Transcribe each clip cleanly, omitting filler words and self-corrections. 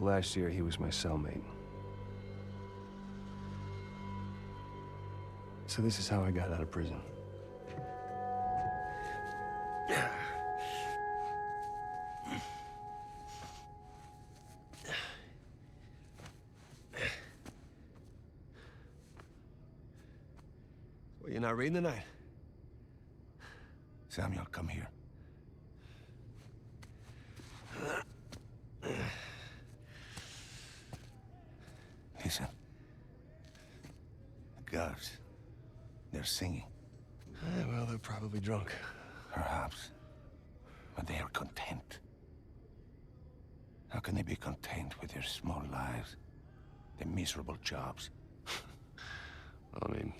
Last year, he was my cellmate. So this is how I got out of prison. Well, you're not reading tonight? Samuel, come here. Listen. The guards. They're singing. Well, they're probably drunk. Perhaps. But they are content. How can they be content with their small lives? Their miserable jobs? I mean,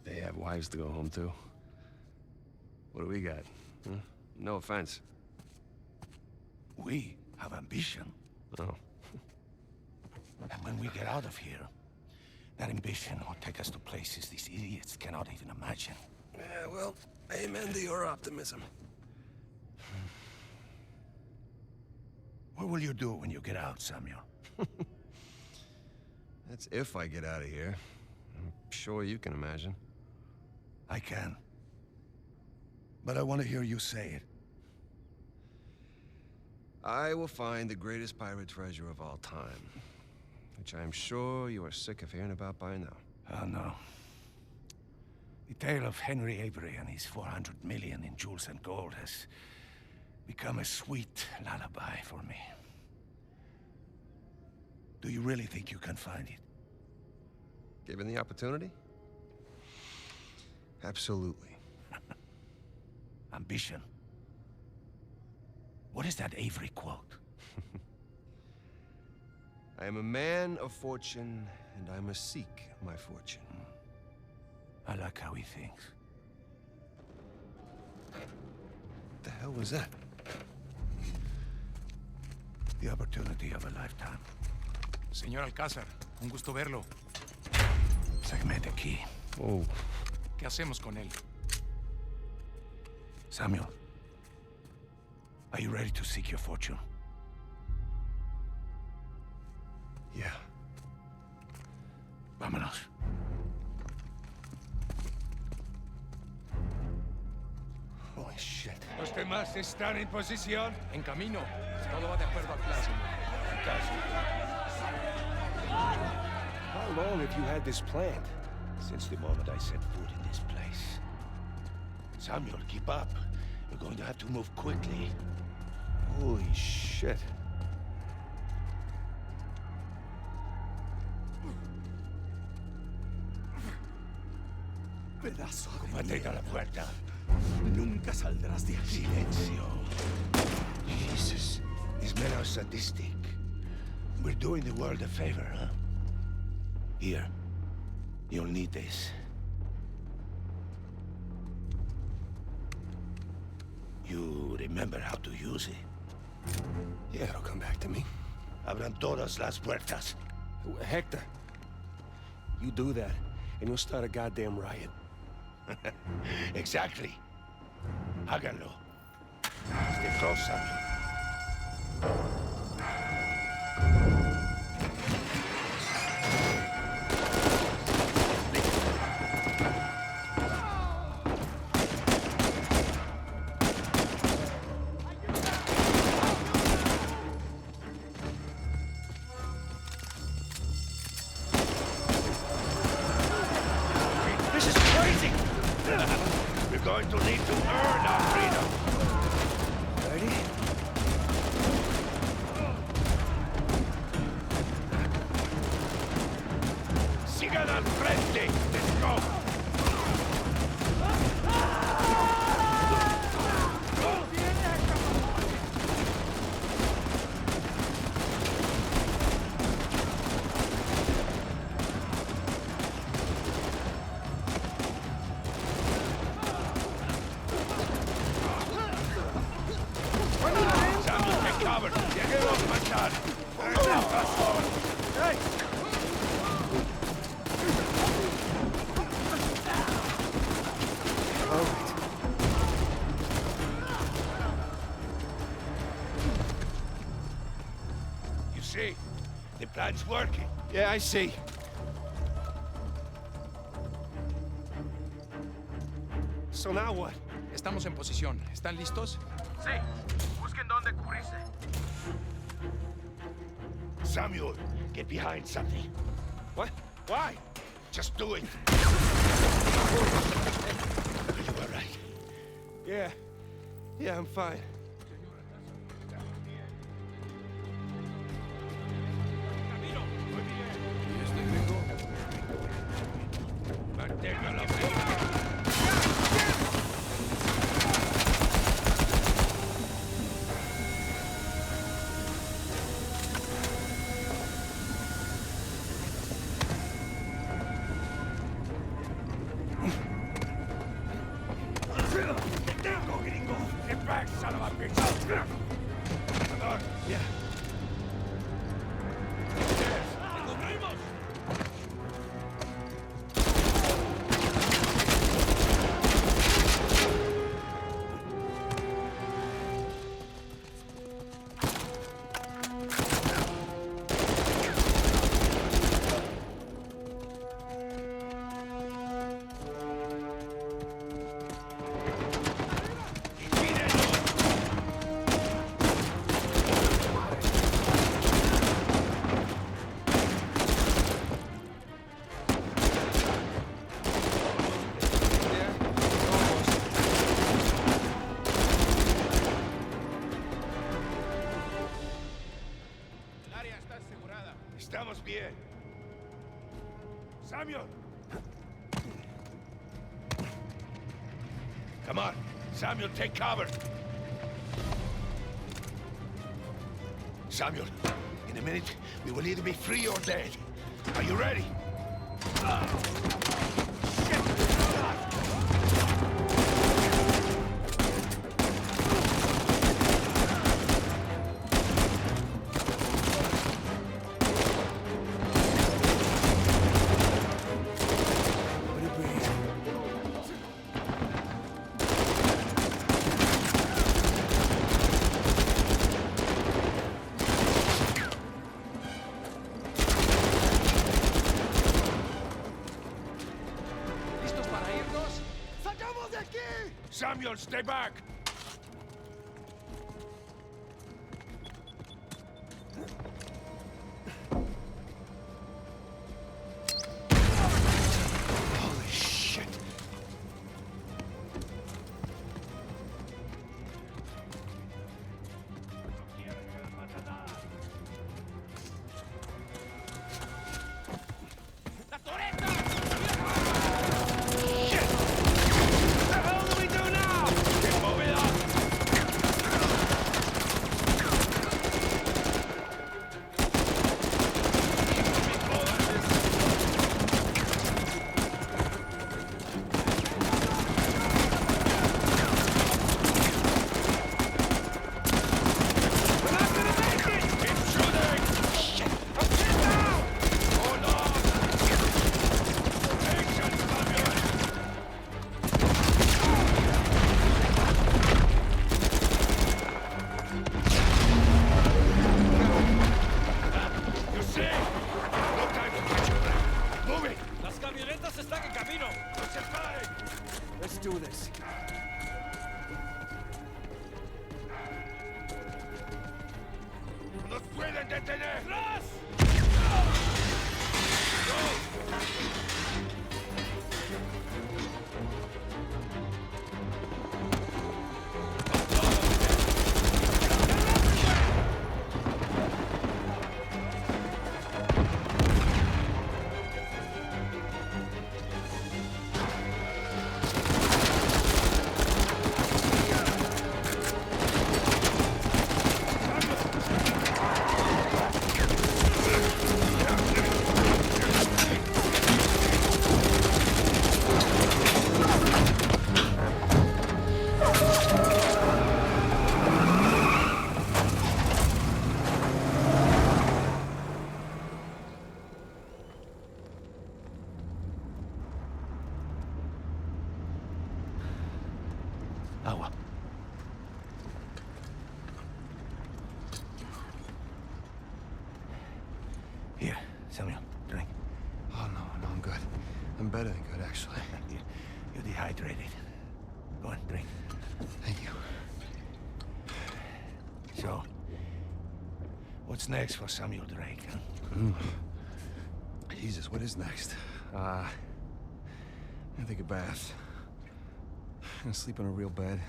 they have wives to go home to. What do we got? Huh? No offense. We have ambition. Oh. And when we get out of here, that ambition will take us to places these idiots cannot even imagine. Yeah, well, amen to your optimism. What will you do when you get out, Samuel? That's if I get out of here. I'm sure you can imagine. I can. But I want to hear you say it. I will find the greatest pirate treasure of all time, which I am sure you are sick of hearing about by now. Oh, no. The tale of Henry Avery and his 400 million in jewels and gold has become a sweet lullaby for me. Do you really think you can find it? Given the opportunity? Absolutely. Ambition. What is that Avery quote? I am a man of fortune, and I must seek my fortune. I like how he thinks. What the hell was that? The opportunity of a lifetime. Señor Alcázar, un gusto verlo. Sáqueme de aquí. Oh. ¿Qué hacemos con él? Samuel, are you ready to seek your fortune? Yeah. Vámonos. Holy shit. ¿Los demás están en posición? En camino. Todo va de acuerdo al plan, How long have you had this planned? Since the moment I set foot in this place. Samuel, keep up. We're going to have to move quickly. Holy shit. Pedazo de Mantén a la puerta. Nunca saldrás de aquí. Silencio. Jesus. These men are sadistic. We're doing the world a favor, huh? Here. You'll need this. You remember how to use it? Yeah, it'll come back to me. Abran todas las puertas. Hector, you do that, and you'll start a goddamn riot. Exactly. Háganlo. Stay close, Samuel. We're going to need to earn our freedom. Ready? Sigan al frente. Let's go. Samuel, take cover. Lleguemos, Machado. Fast forward. Hey! All right. You see? The plan's working. Yeah, I see. So now what? Estamos en posición. ¿Están listos? Sí, busquen dónde cubrirse. Samuel, get behind something. What? Why? Just do it. Are you all right? Yeah. Yeah, I'm fine. ¿Y este gringo? Manténgalo. Gringo! Get back, son of a bitch! Come on. Yeah. Estamos bien. Samuel! Come on. Samuel, take cover. Samuel, in a minute, we will either be free or dead. Are you ready? ¿Listos para irnos? Samuel, stay back! Holy shit! Shit! What the hell do we do now? Get moving better than good, actually. You're dehydrated. Go on, drink. Thank you. So, what's next for Samuel Drake, huh? Jesus, what is next? I'm gonna take a bath. I'm gonna sleep in a real bed.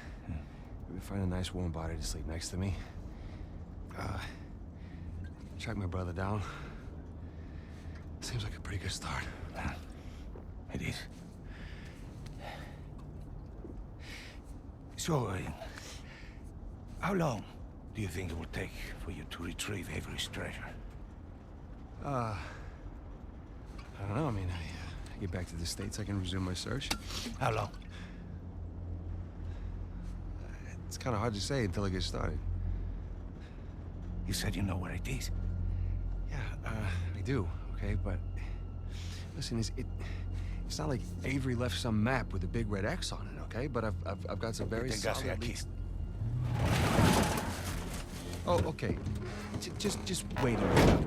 Maybe find a nice warm body to sleep next to me. Track my brother down. Seems like a pretty good start. It is. So, how long do you think it will take for you to retrieve Avery's treasure? I don't know. I mean, I get back to the States, I can resume my search. How long? It's kind of hard to say until I get started. You said you know where it is. Yeah, I do, okay? But listen, it's not like Avery left some map with a big red X on it, okay? But I've got some very solid leads. Oh, okay. Just wait a minute.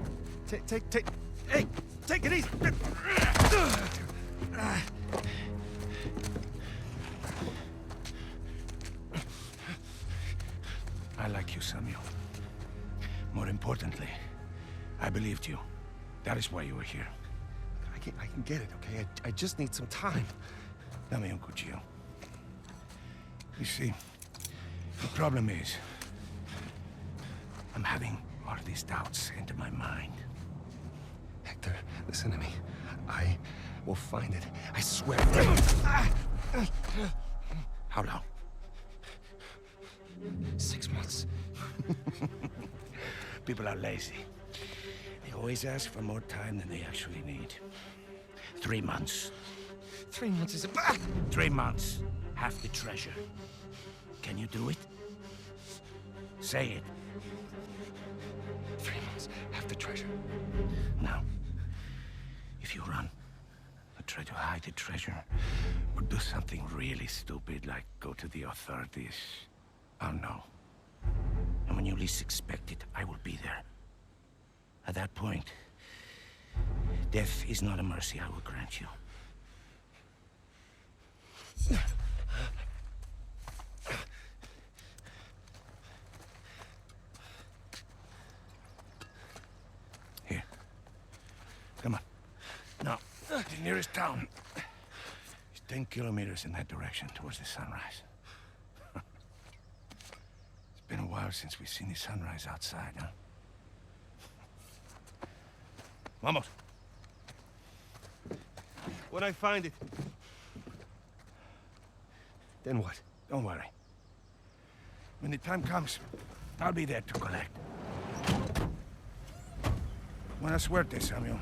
Hey, take it easy. I like you, Samuel. More importantly, I believed you. That is why you were here. I can get it, okay? I just need some time. Dame un cuchillo. You see, the problem is, I'm having all these doubts into my mind. Hector, listen to me. I will find it. I swear. How long? 6 months. People are lazy. They always ask for more time than they actually need. 3 months. 3 months is a... 3 months. Half the treasure. Can you do it? Say it. 3 months, half the treasure. Now, if you run, or try to hide the treasure, or do something really stupid like go to the authorities, I'll know. And when you least expect it, I will be there. At that point, death is not a mercy I will grant you. Here. Come on. Now, the nearest town is 10 kilometers in that direction towards the sunrise. It's been a while since we've seen the sunrise outside, huh? Vamos. When I find it, Then what? Don't worry. When the time comes, I'll be there to collect. Buena suerte, Samuel.